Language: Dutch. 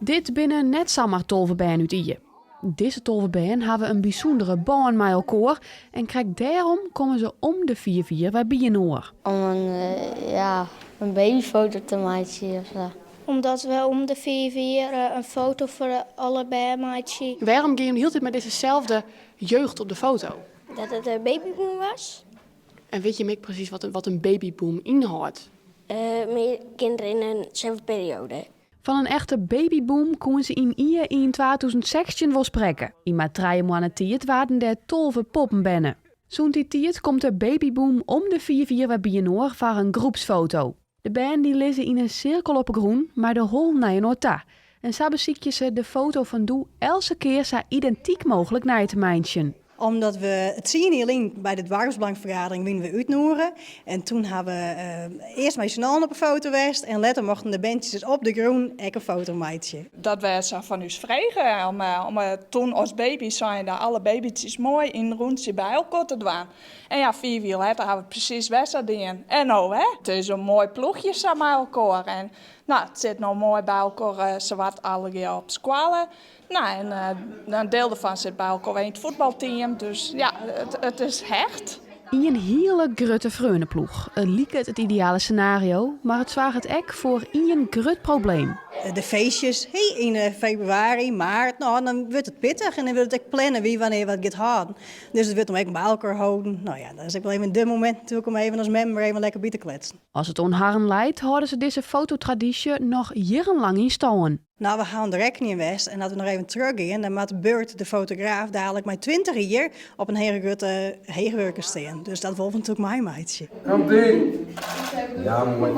Dit binnen net zomaar tolvenbijn uit Ije. Deze tolvenbijn hebben een bijzondere band met elkaar en krijgt daarom komen ze om de 4-4 bij Bienoor. Om een babyfoto te maken of zo. Omdat we om de 4 een foto voor allebei maken. Waarom ga je de hele tijd met dezezelfde jeugd op de foto? Dat het een babyboom was. En weet je Mick precies wat een babyboom inhoudt? Meer kinderen in eenzelfde periode. Van een echte babyboom kon ze in Ije in 2016 wel spreken. In maar 3 maanden tijd waren er 12 poppen binnen. Zo'n die tijd komt de babyboom om de 4-4 bij Bienoor voor een groepsfoto. De band die lezen in een cirkel op groen, maar de hol naar een orta. En zo beziekje ze de foto van Doe elke keer zo identiek mogelijk naar te mijntjen. Omdat we het zien hier alleen bij de dwarsbelangenvergadering winnen we uitnoeren. En toen hebben we eerst met z'n allen op een foto geweest. En later mochten de bandjes dus op de groen ook een foto maken. Dat wij ze van ons vregen om toen als baby's zijn daar alle babytjes mooi in een rondje bij elkaar te doen. En ja, 4 wiel later hebben we precies wedstrijden. En nou hè, het is een mooi ploegje samen met elkaar. En nou, het zit nou mooi bij elkaar, zowat alle keer op squallen. Nou, en een deel daarvan zit bij elkaar in het voetbalteam. Dus ja, het is hecht. In een hele grutte vreunenploeg. Het liep het ideale scenario, maar het zwaar het ek voor een grut probleem. De feestjes in februari, maart, nou, dan wordt het pittig. En dan wil het ook plannen wie wanneer wat gaat houden. Dus het wordt om even bij elkaar houden. Nou ja, dat is ook wel even de moment natuurlijk om even als member even lekker bij te kletsen. Als het onharren leidt, houden ze deze fototraditie nog jarenlang in stand. Nou, we gaan de rekening in West en dat we nog even teruggaan. Dan maakt Beurt, de fotograaf, dadelijk met 20 hier op een hele grote heegwerker staan. Dus dat wil natuurlijk mijn meidje. Komt ie! Ja, mooi.